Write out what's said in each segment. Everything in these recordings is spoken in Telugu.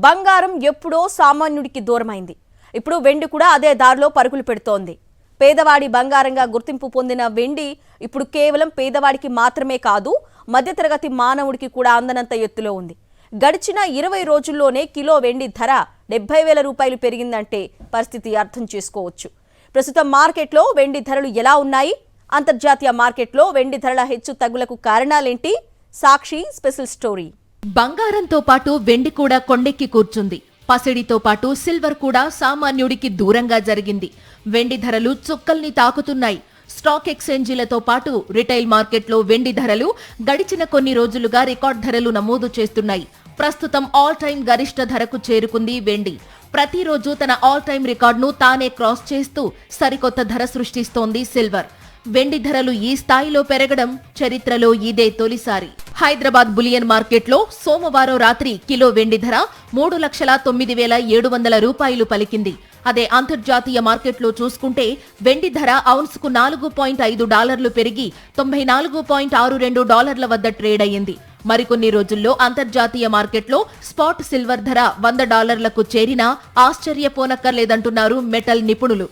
బంగారం ఎప్పుడో సామాన్యుడికి దూరమైంది. ఇప్పుడు వెండి కూడా అదే దారిలో పరుగులు పెడుతోంది. పేదవాడి బంగారంగా గుర్తింపు పొందిన వెండి ఇప్పుడు కేవలం పేదవాడికి మాత్రమే కాదు, మధ్యతరగతి మానవుడికి కూడా అందనంత ఎత్తులో ఉంది. గడిచిన 20 రోజుల్లోనే కిలో వెండి ధర 70,000 రూపాయలు పెరిగిందంటే పరిస్థితి అర్థం చేసుకోవచ్చు. ప్రస్తుతం మార్కెట్లో వెండి ధరలు ఎలా ఉన్నాయి? అంతర్జాతీయ మార్కెట్లో వెండి ధరల హెచ్చు తగ్గులకు కారణాలేంటి? సాక్షి స్పెషల్ స్టోరీ. బంగారంతో పాటు వెండి కూడా కొండెక్కి కూర్చుంది. పసిడితో పాటు సిల్వర్ కూడా సామాన్యుడికి దూరంగా జరిగింది. వెండి ధరలు చుక్కల్ని తాకుతున్నాయి. స్టాక్ ఎక్స్చేంజీలతో పాటు రిటైల్ మార్కెట్లో వెండి ధరలు గడిచిన కొన్ని రోజులుగా రికార్డ్ ధరలు నమోదు చేస్తున్నాయి. ప్రస్తుతం ఆల్ టైమ్ గరిష్ట ధరకు చేరుకుంది వెండి. ప్రతిరోజు తన ఆల్ టైమ్ రికార్డును తానే క్రాస్ చేస్తూ సరికొత్త ధర సృష్టిస్తోంది సిల్వర్. వెండి ధరలు ఈ స్థాయిలో పెరగడం చరిత్రలో ఇదే తొలిసారి. హైదరాబాద్ బులియన్ మార్కెట్లో సోమవారం రాత్రి కిలో వెండి ధర 3,09,700 రూపాయలు పలికింది. అదే అంతర్జాతీయ మార్కెట్లో చూసుకుంటే వెండి ధర ఔన్స్కు $4.5 పెరిగి $94.62 వద్ద ట్రేడ్ అయ్యింది. మరికొన్ని రోజుల్లో అంతర్జాతీయ మార్కెట్లో స్పాట్ సిల్వర్ ధర $100లకు చేరినా ఆశ్చర్యపోనక్కర్లేదంటున్నారు మెటల్ నిపుణులు.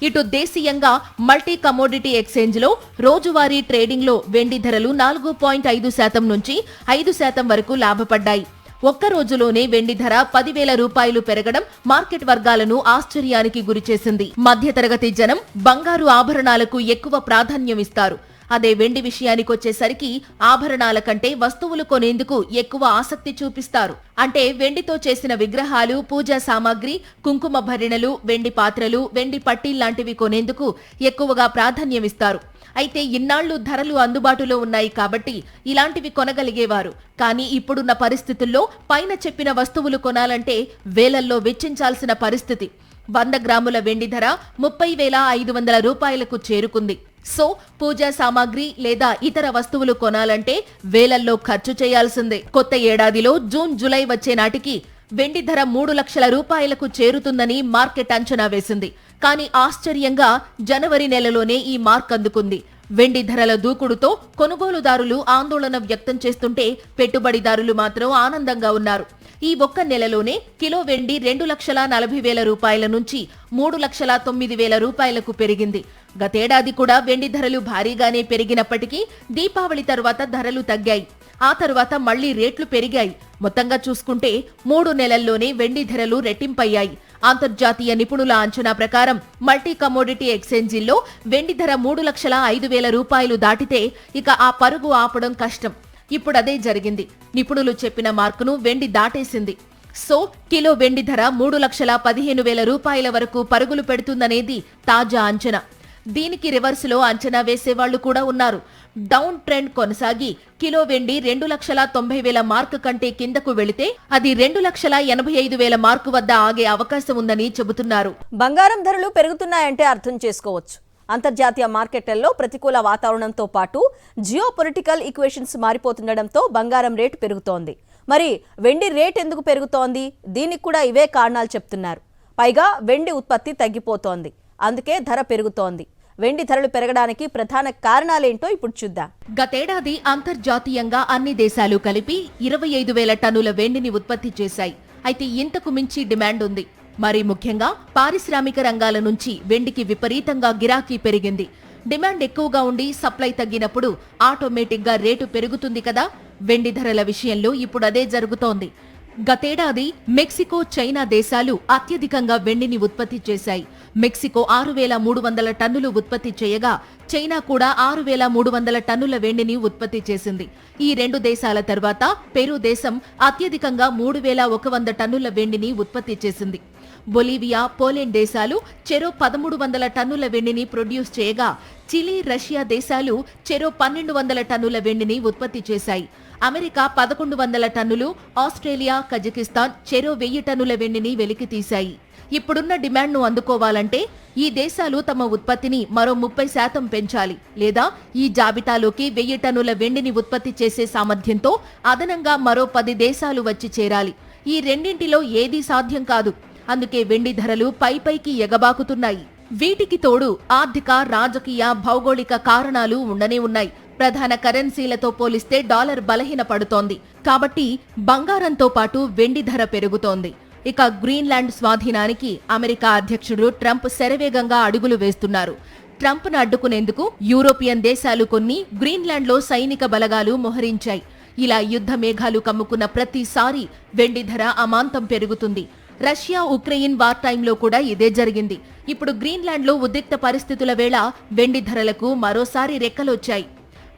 ఇటు దేశీయంగా మల్టీ కమోడిటీ ఎక్స్చేంజ్లో రోజువారీ ట్రేడింగ్లో వెండి ధరలు 4.5% నుంచి 5% వరకు లాభపడ్డాయి. ఒక్క రోజులోనే వెండి ధర 10,000 రూపాయలు పెరగడం మార్కెట్ వర్గాలను ఆశ్చర్యానికి గురిచేసింది. మధ్యతరగతి జనం బంగారు ఆభరణాలకు ఎక్కువ ప్రాధాన్యమిస్తారు. అదే వెండి విషయానికొచ్చేసరికి ఆభరణాల కంటే వస్తువులు కొనేందుకు ఎక్కువ ఆసక్తి చూపిస్తారు. అంటే వెండితో చేసిన విగ్రహాలు, పూజా సామాగ్రి, కుంకుమ భరిణలు, వెండి పాత్రలు, వెండి పట్టీల్లాంటివి కొనేందుకు ఎక్కువగా ప్రాధాన్యమిస్తారు. అయితే ఇన్నాళ్లు ధరలు అందుబాటులో ఉన్నాయి కాబట్టి ఇలాంటివి కొనగలిగేవారు. కానీ ఇప్పుడున్న పరిస్థితుల్లో పైన చెప్పిన వస్తువులు కొనాలంటే వేలల్లో వెచ్చించాల్సిన పరిస్థితి. 100 గ్రాముల వెండి ధర 30,500 రూపాయలకు చేరుకుంది. సో పూజా సామాగ్రి లేదా ఇతర వస్తువులు కొనాలంటే వేలల్లో ఖర్చు చేయాల్సిందే. కొత్త ఏడాదిలో జూన్ జూలై వచ్చే నాటికి వెండి ధర 3 లక్షల రూపాయలకు చేరుతుందని మార్కెట్ అంచనా వేసింది. కానీ ఆశ్చర్యంగా జనవరి నెలలోనే ఈ మార్క్ అందుకుంది. వెండి ధరల దూకుడుతో కొనుగోలుదారులు ఆందోళన వ్యక్తం చేస్తుంటే పెట్టుబడిదారులు మాత్రం ఆనందంగా ఉన్నారు. ఈ ఒక్క నెలలోనే కిలో వెండి 2,40,000 రూపాయల నుంచి 3,09,000 రూపాయలకు పెరిగింది. గతేడాది కూడా వెండి ధరలు భారీగానే పెరిగినప్పటికీ దీపావళి తర్వాత ధరలు తగ్గాయి. ఆ తర్వాత మళ్లీ రేట్లు పెరిగాయి. మొత్తంగా చూసుకుంటే 3 నెలల్లోనే వెండి ధరలు రెట్టింపయ్యాయి. అంతర్జాతీయ నిపుణుల అంచనా ప్రకారం మల్టీ కమోడిటీ ఎక్స్చేంజీల్లో వెండి ధర 3,05,000 రూపాయలు దాటితే ఇక ఆ పరుగు ఆపడం కష్టం. ఇప్పుడదే జరిగింది. నిపుణులు చెప్పిన మార్కును వెండి దాటేసింది. సో కిలో వెండి ధర 3,15,000 రూపాయల వరకు పరుగులు పెడుతుందనేది తాజా అంచనా. దీనికి రివర్స్లో అంచనా వేసేవాళ్లు కూడా ఉన్నారు. డౌన్ ట్రెండ్ కొనసాగి కిలో వెండి 2,90,000 మార్కు కంటే కిందకు వెళితే అది 2,85,000 మార్కు వద్ద ఆగే అవకాశం ఉందని చెబుతున్నారు. బంగారం ధరలు పెరుగుతున్నాయంటే అర్థం చేసుకోవచ్చు. అంతర్జాతీయ మార్కెట్లలో ప్రతికూల వాతావరణంతో పాటు జియో పొలిటికల్ ఈక్వేషన్స్ మారిపోతుండటంతో బంగారం రేటు పెరుగుతోంది. మరి వెండి రేట్ ఎందుకు పెరుగుతోంది? దీనికి కూడా ఇవే కారణాలు చెప్తున్నారు. పైగా వెండి ఉత్పత్తి తగ్గిపోతోంది, అందుకే ధర పెరుగుతోంది. వెండి ధరలు పెరగడానికి ప్రధాన కారణాలేంటో ఇప్పుడు చూద్దాం. గతేడాది అంతర్జాతీయంగా అన్ని దేశాలు కలిపి 25,000 టన్నుల వెండిని ఉత్పత్తి చేశాయి. అయితే ఇంతకు మించి డిమాండ్ ఉంది. మరి ముఖ్యంగా పారిశ్రామిక రంగాల నుంచి వెండికి విపరీతంగా గిరాకీ పెరిగింది. డిమాండ్ ఎక్కువగా ఉండి సప్లై తగ్గినప్పుడు ఆటోమేటిక్ గా రేటు పెరుగుతుంది కదా. వెండి ధరల విషయంలో ఇప్పుడు అదే జరుగుతోంది. గతేడాది మెక్సికో, చైనా దేశాలు అత్యధికంగా వెండిని ఉత్పత్తి చేశాయి. మెక్సికో 6,300 టన్నులు ఉత్పత్తి చేయగా చైనా కూడా 6,300 టన్నుల వెండిని ఉత్పత్తి చేసింది. ఈ రెండు దేశాల తర్వాత పెరు దేశం అత్యధికంగా 3,100 టన్నుల వెండిని ఉత్పత్తి చేసింది. బొలీవియా, పోలాండ్ దేశాలు చెరో 1,300 టన్నుల వెండిని ప్రొడ్యూస్ చేయగా చిలీ, రష్యా దేశాలు చెరో 1,200 టన్నుల వెండిని ఉత్పత్తి చేశాయి. అమెరికా 1,100 టన్నులు, ఆస్ట్రేలియా, కజకిస్తాన్ చెరో 1,000 టన్నుల వెండిని వెలికితీశాయి. ఇప్పుడున్న డిమాండ్ను అందుకోవాలంటే ఈ దేశాలు తమ ఉత్పత్తిని మరో 30% పెంచాలి. లేదా ఈ జాబితాలోకి 1,000 టన్నుల వెండిని ఉత్పత్తి చేసే సామర్థ్యంతో అదనంగా మరో 10 దేశాలు వచ్చి చేరాలి. ఈ రెండింటిలో ఏదీ సాధ్యం కాదు. అందుకే వెండి ధరలు పైకి ఎగబాకుతున్నాయి. వీటికి తోడు ఆర్థిక, రాజకీయ, భౌగోళిక కారణాలు ఉండనే ఉన్నాయి. ప్రధాన కరెన్సీలతో పోలిస్తే డాలర్ బలహీనపడుతోంది. కాబట్టి బంగారంతో పాటు వెండి ధర పెరుగుతోంది. ఇక గ్రీన్లాండ్ స్వాధీనానికి అమెరికా అధ్యక్షుడు ట్రంప్ శరవేగంగా అడుగులు వేస్తున్నారు. ట్రంప్ను అడ్డుకునేందుకు యూరోపియన్ దేశాలు కొన్ని గ్రీన్లాండ్లో సైనిక బలగాలు మోహరించాయి. ఇలా యుద్ధ మేఘాలు కమ్ముకున్న ప్రతిసారి వెండి ధర అమాంతం పెరుగుతుంది. రష్యా ఉక్రెయిన్ వార్ టైంలో కూడా ఇదే జరిగింది. ఇప్పుడు గ్రీన్లాండ్లో ఉద్రిక్త పరిస్థితుల వేళ వెండి ధరలకు మరోసారి రెక్కలొచ్చాయి.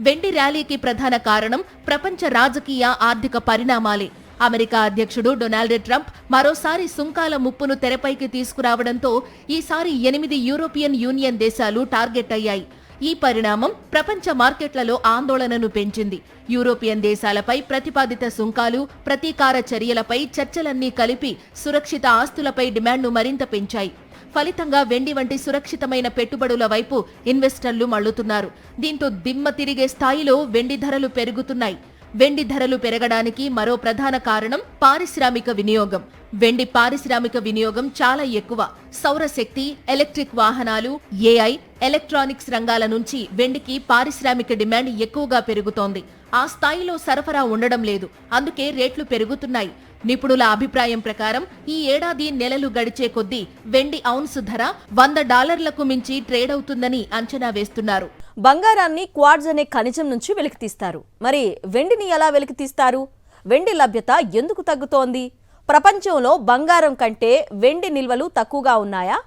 వెండి ర్యాలీకి ప్రధాన కారణం ప్రపంచ రాజకీయ ఆర్థిక పరిణామాలే. అమెరికా అధ్యక్షుడు డొనాల్డ్ ట్రంప్ మరోసారి సుంకాల ముప్పును తెరపైకి తీసుకురావడంతో ఈసారి 8 యూరోపియన్ యూనియన్ దేశాలు టార్గెట్ అయ్యాయి. ఈ పరిణామం ప్రపంచ మార్కెట్లలో ఆందోళనను పెంచింది. యూరోపియన్ దేశాలపై ప్రతిపాదిత సుంకాలు, ప్రతీకార చర్యలపై చర్చలన్నీ కలిపి సురక్షిత ఆస్తులపై డిమాండ్ను మరింత పెంచాయి. ఫలితంగా వెండి వంటి సురక్షితమైన పెట్టుబడుల వైపు ఇన్వెస్టర్లు మళ్లుతున్నారు. దీంతో దిమ్మ తిరిగే స్థాయిలో వెండి ధరలు పెరుగుతున్నాయి. వెండి ధరలు పెరగడానికి మరో ప్రధాన కారణం పారిశ్రామిక వినియోగం. వెండి పారిశ్రామిక వినియోగం చాలా ఎక్కువ. సౌరశక్తి, ఎలక్ట్రిక్ వాహనాలు, ఏఐ, ఎలక్ట్రానిక్స్ రంగాల నుంచి వెండికి పారిశ్రామిక డిమాండ్ ఎక్కువగా పెరుగుతోంది. ఆ స్థాయిలో సరఫరా ఉండడం లేదు. అందుకే రేట్లు పెరుగుతున్నాయి. నిపుణుల అభిప్రాయం ప్రకారం ఈ ఏడాది నెలలు గడిచే కొద్దీ వెండి ఔన్సు ధర $100లకు మించి ట్రేడ్ అవుతుందని అంచనా వేస్తున్నారు. బంగారాన్ని క్వార్ట్జ్ అనే ఖనిజం నుంచి వెలికితీస్తారు. మరి వెండిని ఎలా వెలికితీస్తారు? వెండి లభ్యత ఎందుకు తగ్గుతోంది? ప్రపంచంలో బంగారం కంటే వెండి నిల్వలు తక్కువగా ఉన్నాయా?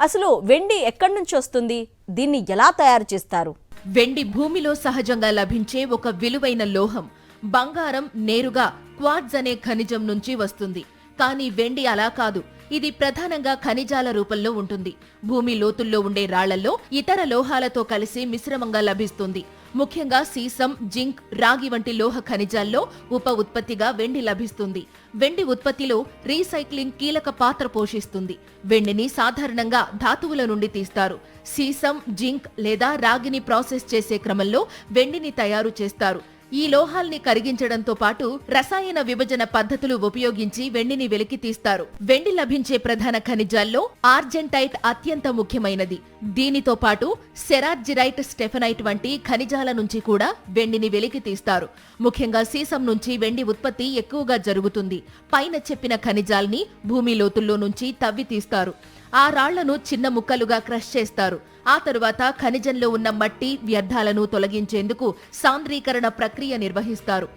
అసలు వెండి ఎక్కడి నుంచి వస్తుంది? దీన్ని ఎలా తయారు చేస్తారు? వెండి భూమిలో సహజంగా లభించే ఒక విలువైన లోహం. బంగారం నేరుగా క్వార్ట్జ్ అనే ఖనిజం నుంచి వస్తుంది. కానీ వెండి అలా కాదు. ఇది ప్రధానంగా ఖనిజాల రూపంలో ఉంటుంది. భూమి లోతుల్లో ఉండే రాళ్లలో ఇతర లోహాలతో కలిసి మిశ్రమంగా లభిస్తుంది. ముఖ్యంగా సీసం, జింక్, రాగి వంటి లోహ ఖనిజాల్లో ఉప ఉత్పత్తిగా వెండి లభిస్తుంది. వెండి ఉత్పత్తిలో రీసైక్లింగ్ కీలక పాత్ర పోషిస్తుంది. వెండిని సాధారణంగా ధాతువుల నుండి తీస్తారు. సీసం, జింక్ లేదా రాగిని ప్రాసెస్ చేసే క్రమంలో వెండిని తయారు చేస్తారు. ఈ లోహాల్ని కరిగించడంతో పాటు రసాయన విభజన పద్ధతులు ఉపయోగించి వెండిని వెలికి తీస్తారు. వెండి లభించే ప్రధాన ఖనిజాల్లో ఆర్జెంటైట్ అత్యంత ముఖ్యమైనది. దీనితో పాటు సెరార్జిరైట్, స్టెఫనైట్ వంటి ఖనిజాల నుంచి కూడా వెండిని వెలికి తీస్తారు. ముఖ్యంగా సీసం నుంచి వెండి ఉత్పత్తి ఎక్కువగా జరుగుతుంది. పైన చెప్పిన ఖనిజాల్ని భూమి లోతుల్లో నుంచి తవ్వి తీస్తారు. ఆ రాళ్లను చిన్న ముక్కలుగా క్రష్ చేస్తారు. ఆ తరువాత ఖనిజంలో ఉన్న మట్టి, వ్యర్థాలను తొలగించేందుకు సాంద్రీకరణ ప్రక్రియ నిర్వహిస్తారు.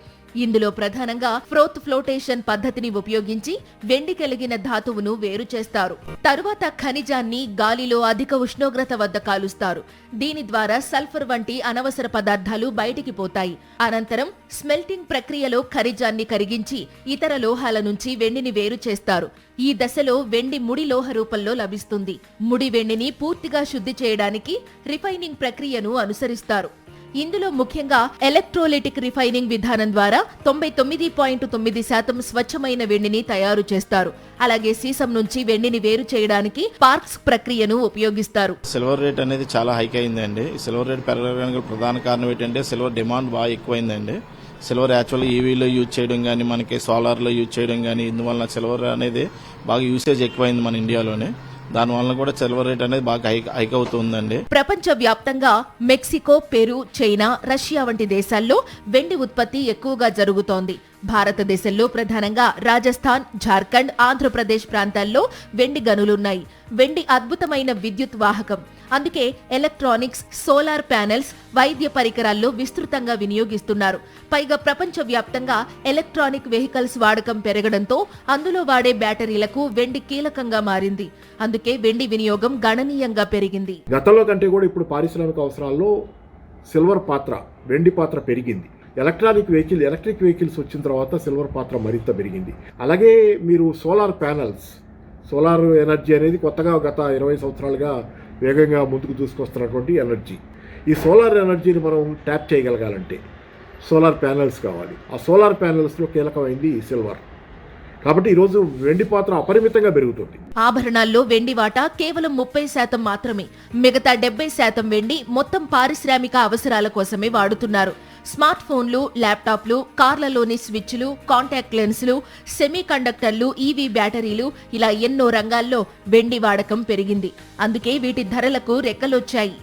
ఇందులో ప్రధానంగా ఫ్రోత్ ఫ్లోటేషన్ పద్ధతిని ఉపయోగించి వెండి కలిగిన ధాతువును వేరు చేస్తారు. తరువాత ఖనిజాన్ని గాలిలో అధిక ఉష్ణోగ్రత వద్ద కాలుస్తారు. దీని ద్వారా సల్ఫర్ వంటి అనవసర పదార్థాలు బయటికి పోతాయి. అనంతరం స్మెల్టింగ్ ప్రక్రియలో ఖనిజాన్ని కరిగించి ఇతర లోహాల నుంచి వెండిని వేరు చేస్తారు. ఈ దశలో వెండి ముడి లోహ రూపంలో లభిస్తుంది. ముడి వెండిని పూర్తిగా శుద్ధి చేయడానికి రిఫైనింగ్ ప్రక్రియను అనుసరిస్తారు. ఇందులో ముఖ్యంగా ఎలక్ట్రోలిటిక్ రిఫైనింగ్ విధానం ద్వారా 99.9% స్వచ్ఛమైన వెండిని తయారు చేస్తారు. అలాగే సీసం నుంచి వెండిని వేరు చేయడానికి పార్క్స్ ప్రక్రియను ఉపయోగిస్తారు. సిల్వర్ రేట్ అనేది చాలా హైక్ అయిందండి. సిల్వర్ రేట్ పెరగడానికి ప్రధాన కారణం ఏంటంటే సిల్వర్ డిమాండ్ బాగా ఎక్కువైందండి. సిల్వర్ యాక్చువల్లీ ఈవీలో యూజ్ చేయడం కానీ, మనకి సోలార్లో యూజ్ చేయడం కానీ, ఇందువల్ల సిల్వర్ అనేది బాగా యూసేజ్ ఎక్కువైంది మన ఇండియాలోనే. దానివల్ల కూడా సిల్వర్ రేట్ అనేది బాగా హైక్ అవుతుందండి. ప్రపంచ వ్యాప్తంగా మెక్సికో, పెరు, చైనా, రష్యా వంటి దేశాల్లో వెండి ఉత్పత్తి ఎక్కువగా జరుగుతోంది. భారతదేశంలో ప్రధానంగా రాజస్థాన్, జార్ఖండ్, ఆంధ్రప్రదేశ్ ప్రాంతాల్లో వెండి గనులున్నాయి. వెండి అద్భుతమైన విద్యుత్ వాహకం. అందుకే ఎలక్ట్రానిక్స్, సోలార్ ప్యానెల్స్, వైద్య పరికరాల్లో విస్తృతంగా వినియోగిస్తున్నారు. పైగా ప్రపంచ వ్యాప్తంగా ఎలక్ట్రానిక్ వెహికల్స్ వాడకం పెరగడంతో అందులో వాడే బ్యాటరీలకు వెండి కీలకంగా మారింది. అందుకే వెండి వినియోగం గణనీయంగా పెరిగింది. గతంలో కంటే కూడా ఇప్పుడు పారిశ్రామిక అవసరాల్లో సిల్వర్ పాత్ర, వెండి పాత్ర పెరిగింది. ఎలక్ట్రిక్ వెహికల్స్ వచ్చిన తర్వాత సిల్వర్ పాత్ర మరింత పెరిగింది. అలాగే మీరు సోలార్ ప్యానెల్స్, సోలార్ ఎనర్జీ అనేది కొత్తగా గత 20 సంవత్సరాలుగా వేగంగా ముందుకు దూసుకొస్తున్నటువంటి ఎనర్జీ. ఈ సోలార్ ఎనర్జీని మనం ట్యాప్ చేయగలగాలంటే సోలార్ ప్యానెల్స్ కావాలి. ఆ సోలార్ ప్యానెల్స్లో కీలకమైంది సిల్వర్. కాబట్టి ఈరోజు వెండి పాత్ర అపరిమితంగా పెరుగుతుంది. ఆభరణాల్లో వెండి వాటా కేవలం 30% మాత్రమే. మిగతా 70% వెండి మొత్తం పారిశ్రామిక అవసరాల కోసమే వాడుతున్నారు. స్మార్ట్ ఫోన్లు, ల్యాప్టాప్లు, కార్లలోని స్విచ్లు, కాంటాక్ట్ లెన్స్లు, సెమీ కండక్టర్లు, ఈవీ బ్యాటరీలు ఇలా ఎన్నో రంగాల్లో వెండి వాడకం పెరిగింది. అందుకే వీటి ధరలకు రెక్కలొచ్చాయి.